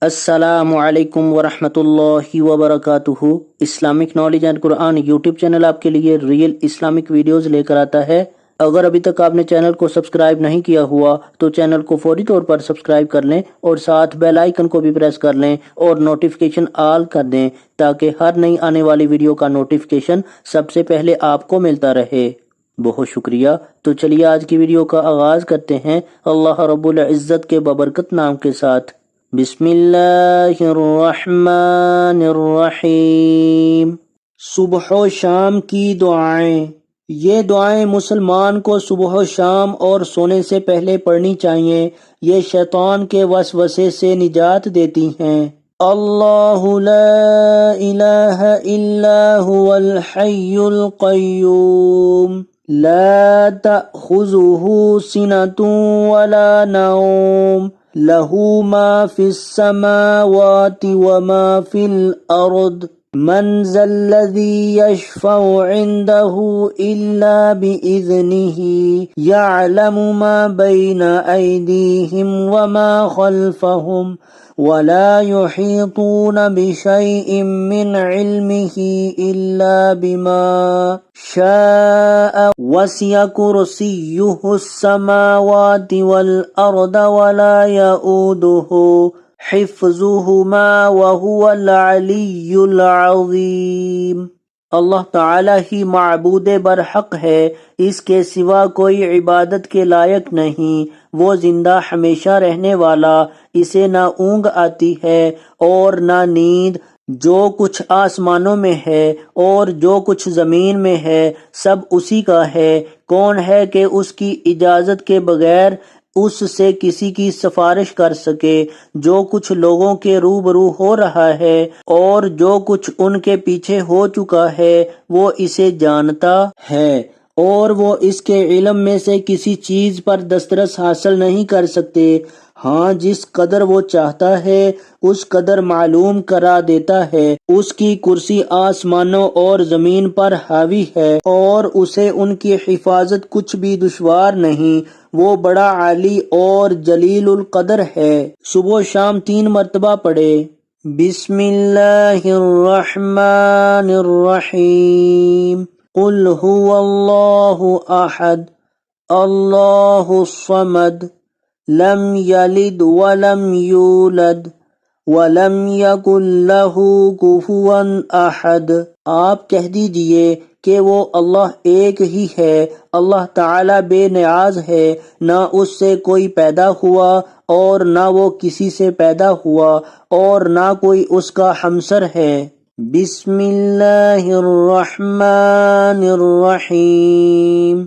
السلام علیکم ورحمۃ اللہ وبرکاتہ۔ Islamic knowledge and Quran YouTube channel آپ کے لیے ریئل اسلامک ویڈیوز لے کر آتا ہے۔ اگر ابھی تک آپ نے چینل کو سبسکرائب نہیں کیا ہوا تو چینل کو فوری طور پر سبسکرائب کر لیں اور ساتھ بیل آئیکن کو بھی پریس کر لیں اور نوٹیفیکیشن آل کر دیں تاکہ ہر نئی آنے والی ویڈیو کا نوٹیفیکیشن سب سے پہلے آپ کو ملتا رہے۔ بہت شکریہ۔ تو چلیے آج کی ویڈیو کا آغاز کرتے ہیں اللہ رب العزت کے بابرکت نام کے ساتھ۔ بسم اللہ الرحمن الرحیم۔ صبح و شام کی دعائیں۔ یہ دعائیں مسلمان کو صبح و شام اور سونے سے پہلے پڑھنی چاہیے۔ یہ شیطان کے وسوسے سے نجات دیتی ہیں۔ اللہ لا الہ الا هو الحی القیوم لا تأخذہ سنۃ ولا نوم لہ ما فی السماوات وما فی الارض من ذا الذی یشفع عنده الا بإذنہ یعلم ما بین ایدیہم وما خلفہم ولا يحيطون بشيء من علمه إلا بما شاء وسع كرسيه السماوات والأرض ولا يؤوده حفظهما وهو العلي العظيم۔ اللہ تعالی ہی معبود برحق ہے، اس کے سوا کوئی عبادت کے لائق نہیں۔ وہ زندہ ہمیشہ رہنے والا، اسے نہ اونگ آتی ہے اور نہ نیند۔ جو کچھ آسمانوں میں ہے اور جو کچھ زمین میں ہے سب اسی کا ہے۔ کون ہے کہ اس کی اجازت کے بغیر اس سے کسی کی سفارش کر سکے؟ جو کچھ لوگوں کے روبرو ہو رہا ہے اور جو کچھ ان کے پیچھے ہو چکا ہے وہ اسے جانتا ہے، اور وہ اس کے علم میں سے کسی چیز پر دسترس حاصل نہیں کر سکتے۔ ہاں، جس قدر وہ چاہتا ہے اس قدر معلوم کرا دیتا ہے۔ اس کی کرسی آسمانوں اور زمین پر حاوی ہے اور اسے ان کی حفاظت کچھ بھی دشوار نہیں۔ وہ بڑا عالی اور جلیل القدر ہے۔ صبح و شام 3 مرتبہ پڑھے۔ بسم اللہ الرحمن الرحیم۔ قل هو اللہ احد اللہ الصمد لم یلد ولم یولد ولم یکن لہ کفوا احد۔ آپ کہہ دیجئے کہ وہ اللہ ایک ہی ہے، اللہ تعالی بے نیاز ہے، نہ اس سے کوئی پیدا ہوا اور نہ وہ کسی سے پیدا ہوا اور نہ کوئی اس کا ہمسر ہے۔ بسم اللہ الرحمن الرحیم۔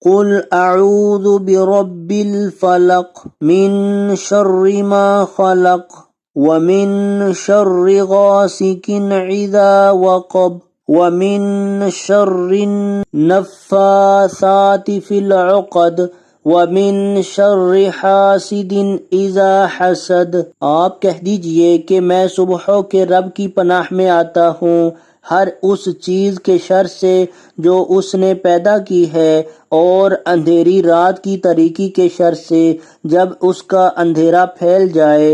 قل اعوذ برب الفلق من شر ما خلق ومن شر غاسق اذا وقب ومن شر النفاثات في العقد ومن شر حاسد اذا حسد۔ آپ کہہ دیجئے کہ میں صبحوں کے رب کی پناہ میں آتا ہوں ہر اس چیز کے شر سے جو اس نے پیدا کی ہے، اور اندھیری رات کی تاریکی کے شر سے جب اس کا اندھیرا پھیل جائے،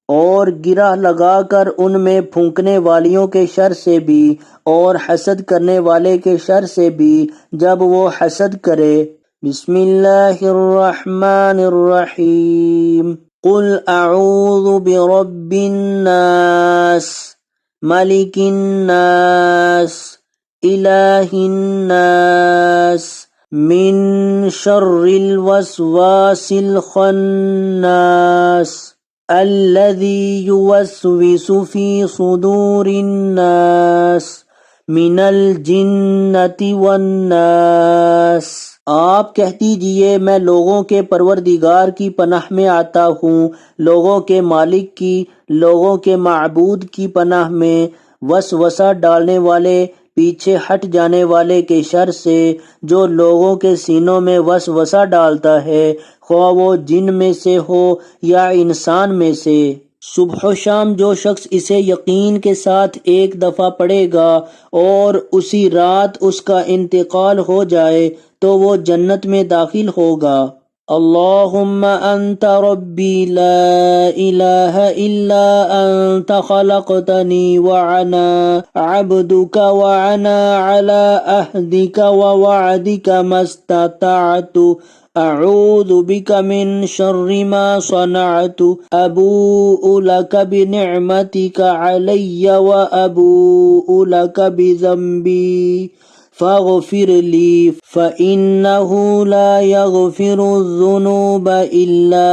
اور گرہ لگا کر ان میں پھونکنے والیوں کے شر سے بھی، اور حسد کرنے والے کے شر سے بھی جب وہ حسد کرے۔ بسم اللہ الرحمن الرحیم۔ قل اعوذ برب الناس ملک الناس الہ الناس من شر الوسواس الخناس الذي يوسوس في صدور الناس من الجنة والناس۔ آپ کہہ دیجئے میں لوگوں کے پروردگار کی پناہ میں آتا ہوں، لوگوں کے مالک کی، لوگوں کے معبود کی پناہ میں، وسوسہ ڈالنے والے، پیچھے ہٹ جانے والے کے شر سے جو لوگوں کے سینوں میں وسوسہ ڈالتا ہے، خواہ وہ جن میں سے ہو یا انسان میں سے۔ صبح و شام جو شخص اسے یقین کے ساتھ ایک دفعہ پڑھے گا اور اسی رات اس کا انتقال ہو جائے تو وہ جنت میں داخل ہوگا۔ اللهم أنت ربي لا إله إلا أنت خلقتني وأنا عبدك وأنا على عهدك ووعدك ما استطعت أعوذ بك من شر ما صنعت أبوء لك بنعمتك علي وأبوء لك بذنبي فاغفر لي فإنه لا يغفر الذنوب إلا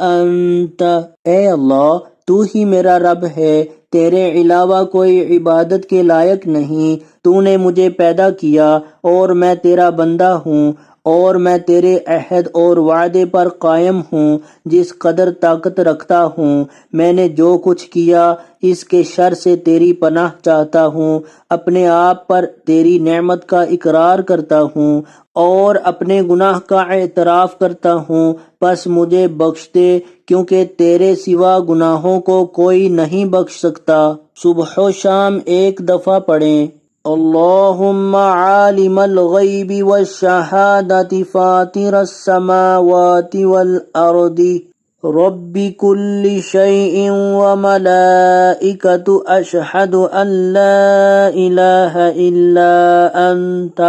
أنت۔ اے اللہ، تو ہی میرا رب ہے، تیرے علاوہ کوئی عبادت کے لائق نہیں۔ تو نے مجھے پیدا کیا اور میں تیرا بندہ ہوں، اور میں تیرے عہد اور وعدے پر قائم ہوں جس قدر طاقت رکھتا ہوں۔ میں نے جو کچھ کیا اس کے شر سے تیری پناہ چاہتا ہوں، اپنے آپ پر تیری نعمت کا اقرار کرتا ہوں اور اپنے گناہ کا اعتراف کرتا ہوں، پس مجھے بخش دے کیونکہ تیرے سوا گناہوں کو کوئی نہیں بخش سکتا۔ صبح و شام ایک دفعہ پڑھیں۔ اللہم عالم الغیب والشہادۃ فاطر السماوات والارض رب کل شیء وملائکۃ اشہد ان لا الہ الا انت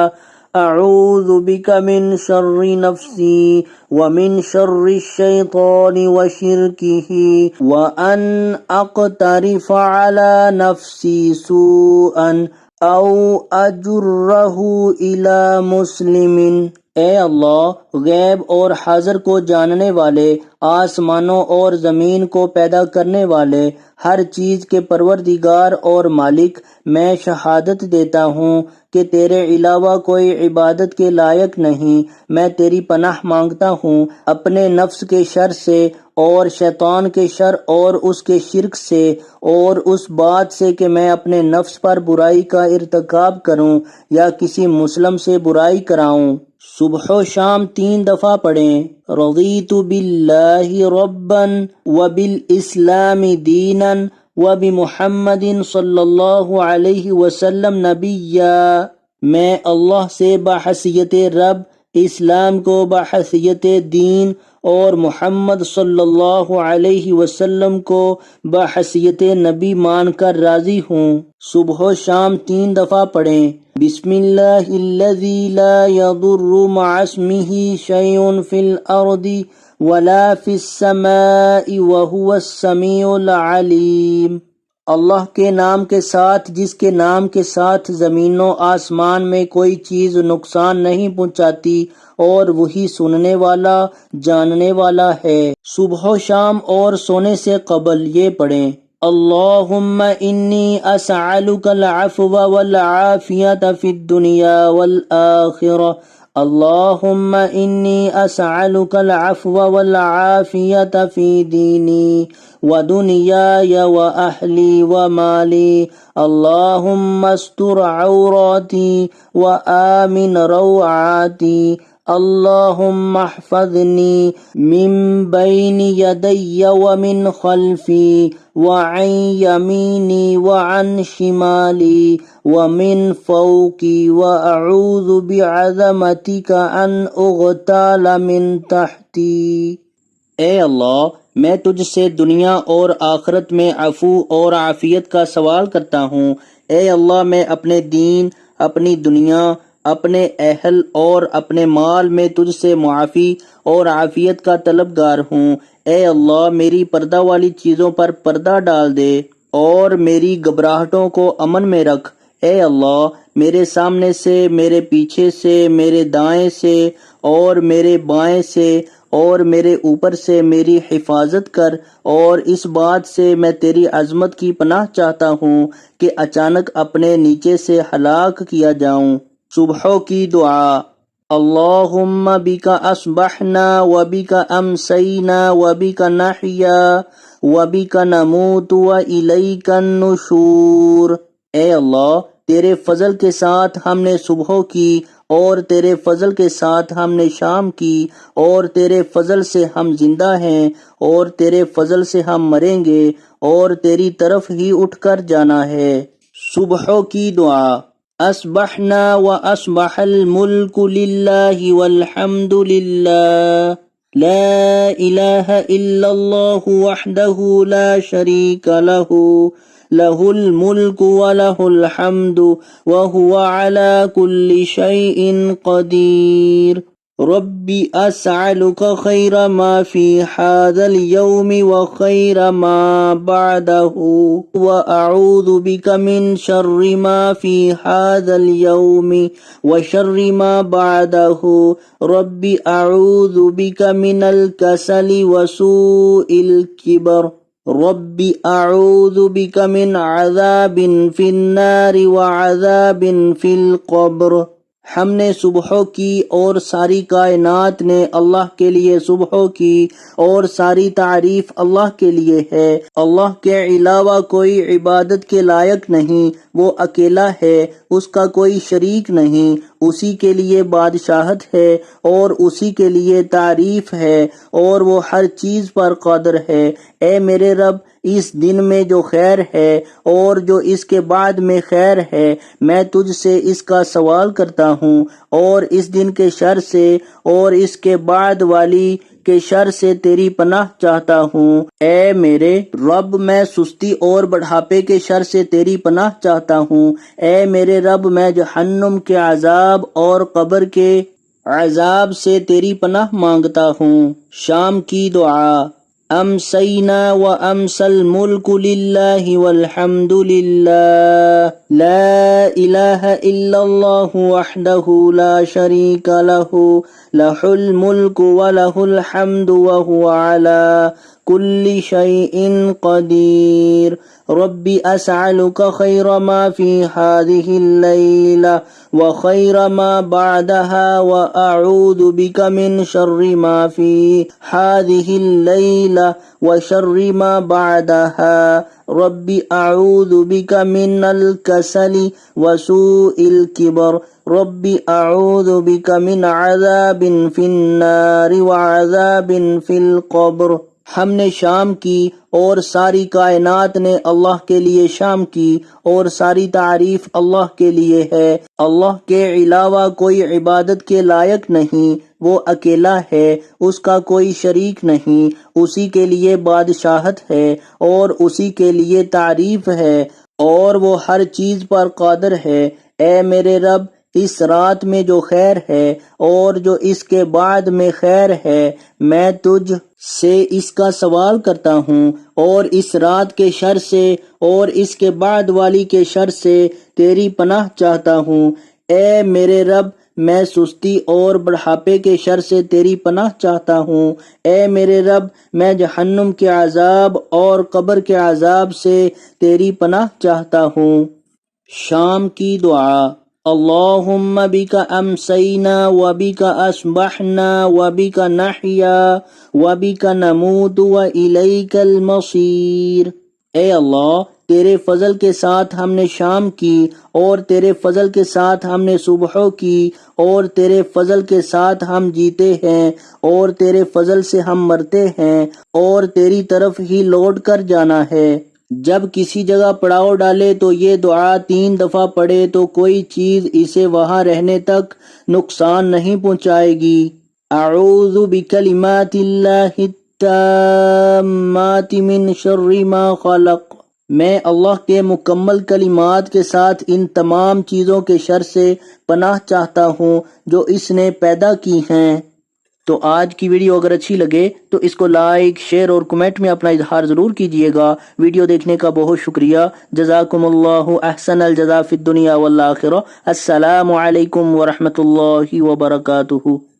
اعوذ بک من شر نفسی ومن شر الشیطان وشرکہ وان اقترف علی نفسی سوءا او اجرہ الی مسلم۔ اے اللہ، غیب اور حاضر کو جاننے والے، آسمانوں اور زمین کو پیدا کرنے والے، ہر چیز کے پروردگار اور مالک، میں شہادت دیتا ہوں کہ تیرے علاوہ کوئی عبادت کے لائق نہیں۔ میں تیری پناہ مانگتا ہوں اپنے نفس کے شر سے اور شیطان کے شر اور اس کے شرک سے، اور اس بات سے کہ میں اپنے نفس پر برائی کا ارتکاب کروں یا کسی مسلم سے برائی کراؤں۔ صبح و شام 3 دفعہ پڑھیں۔ رضیت باللہ ربا وبالاسلام دینا وبمحمد صلی اللہ علیہ وسلم نبیا۔ میں اللہ سے بحیثیت رب، اسلام کو بحیثیت دین اور محمد صلی اللہ علیہ وسلم کو بحیثیت نبی مان کر راضی ہوں۔ صبح و شام 3 دفعہ پڑھیں۔ بسم اللہ الذی لا یضر مع اسمہ شیء فی الارض ولا فی السماء وہو السمیع العلیم۔ اللہ کے نام کے ساتھ جس کے نام کے ساتھ زمین و آسمان میں کوئی چیز نقصان نہیں پہنچاتی، اور وہی سننے والا جاننے والا ہے۔ صبح و شام اور سونے سے قبل یہ پڑھیں۔ اللہم انی اسألک العفو والعافیۃ فی الدنیا والآخرہ۔ اللہم انی اسألک العفو والعافیۃ فی دینی ودنیای واہلی ومالی۔ اللہم استر عوراتی وآمن روعاتی۔ اللہم احفظنی من بین یدی ومن خلفی وعن یمینی وعن شمالی ومن فوقی واعوذ بعظمتک ان اغتال من تحتی۔ اے اللہ، میں تجھ سے دنیا اور آخرت میں عفو اور عافیت کا سوال کرتا ہوں۔ اے اللہ، میں اپنے دین، اپنی دنیا، اپنے اہل اور اپنے مال میں تجھ سے معافی اور عافیت کا طلبگار ہوں۔ اے اللہ، میری پردہ والی چیزوں پر پردہ ڈال دے اور میری گھبراہٹوں کو امن میں رکھ۔ اے اللہ، میرے سامنے سے، میرے پیچھے سے، میرے دائیں سے اور میرے بائیں سے اور میرے اوپر سے میری حفاظت کر، اور اس بات سے میں تیری عظمت کی پناہ چاہتا ہوں کہ اچانک اپنے نیچے سے ہلاک کیا جاؤں۔ صبحوں کی دعا۔ اللہم بک اصبحنا وبک امسینا وبک نحیا وبک نموت والیک النشور۔ اے اللہ، تیرے فضل کے ساتھ ہم نے صبحوں کی، اور تیرے فضل کے ساتھ ہم نے شام کی، اور تیرے فضل سے ہم زندہ ہیں، اور تیرے فضل سے ہم مریں گے، اور تیری طرف ہی اٹھ کر جانا ہے۔ صبحوں کی دعا۔ اصبحنا واصبح الملک للہ والحمد للہ لا إله إلا الله وحده لا شريك له له الملك وله الحمد وهو على كل شيء قدير ربي أسألك خير ما في هذا اليوم وخير ما بعده وأعوذ بك من شر ما في هذا اليوم وشر ما بعده ربي أعوذ بك من الكسل وسوء الكبر ربي أعوذ بك من عذاب في النار وعذاب في القبر ہم نے صبحوں کی اور ساری کائنات نے اللہ کے لیے صبحوں کی اور ساری تعریف اللہ کے لیے ہے۔ اللہ کے علاوہ کوئی عبادت کے لائق نہیں، وہ اکیلا ہے، اس کا کوئی شریک نہیں، اسی کے لیے بادشاہت ہے اور اسی کے لیے تعریف ہے اور وہ ہر چیز پر قادر ہے۔ اے میرے رب، اس دن میں جو خیر ہے اور جو اس کے بعد میں خیر ہے، میں تجھ سے اس کا سوال کرتا ہوں، اور اس دن کے شر سے اور اس کے بعد والی کے شر سے تیری پناہ چاہتا ہوں۔ اے میرے رب، میں سستی اور بڑھاپے کے شر سے تیری پناہ چاہتا ہوں۔ اے میرے رب، میں جہنم کے عذاب اور قبر کے عذاب سے تیری پناہ مانگتا ہوں۔ شام کی دعا۔ امسینا وامسی الملک للہ والحمد للہ لا الہ الا اللہ وحدہ لا شریک لہ لہ الملک ولہ الحمد وہو علی کل شیء قدیر ربی اسألک خیر ما فی هذه اللیلہ وخیر ما بعدها واعوذ بک من شر ما فی هذه اللیلہ وشر ما بعدها ربی اعوذ بک من الکسل وسوء الکبر ربی اعوذ بک من عذاب فی النار وعذاب فی القبر۔ ہم نے شام کی اور ساری کائنات نے اللہ کے لیے شام کی اور ساری تعریف اللہ کے لیے ہے۔ اللہ کے علاوہ کوئی عبادت کے لائق نہیں، وہ اکیلا ہے، اس کا کوئی شریک نہیں، اسی کے لیے بادشاہت ہے اور اسی کے لیے تعریف ہے اور وہ ہر چیز پر قادر ہے۔ اے میرے رب، اس رات میں جو خیر ہے اور جو اس کے بعد میں خیر ہے، میں تجھ سے اس کا سوال کرتا ہوں، اور اس رات کے شر سے اور اس کے بعد والی کے شر سے تیری پناہ چاہتا ہوں۔ اے میرے رب، میں سستی اور بڑھاپے کے شر سے تیری پناہ چاہتا ہوں۔ اے میرے رب، میں جہنم کے عذاب اور قبر کے عذاب سے تیری پناہ چاہتا ہوں۔ شام کی دعا۔ اللہم بک امسینا وبک اصبحنا وبک نحیا وبک نموت والیک المصیر۔ اے اللہ، تیرے فضل کے ساتھ ہم نے شام کی اور تیرے فضل کے ساتھ ہم نے صبحوں کی اور تیرے فضل کے ساتھ ہم جیتے ہیں اور تیرے فضل سے ہم مرتے ہیں اور تیری طرف ہی لوٹ کر جانا ہے۔ جب کسی جگہ پڑاؤ ڈالے تو یہ دعا 3 دفعہ پڑھے تو کوئی چیز اسے وہاں رہنے تک نقصان نہیں پہنچائے گی۔ اعوذ بکلمات اللہ التامات من شر ما خلق۔ میں اللہ کے مکمل کلمات کے ساتھ ان تمام چیزوں کے شر سے پناہ چاہتا ہوں جو اس نے پیدا کی ہیں۔ تو آج کی ویڈیو اگر اچھی لگے تو اس کو لائک، شیئر اور کمنٹ میں اپنا اظہار ضرور کیجئے گا۔ ویڈیو دیکھنے کا بہت شکریہ۔ جزاکم اللہ احسن الجزاء فی الدنیا والآخرہ۔ السلام علیکم ورحمۃ اللہ وبرکاتہ۔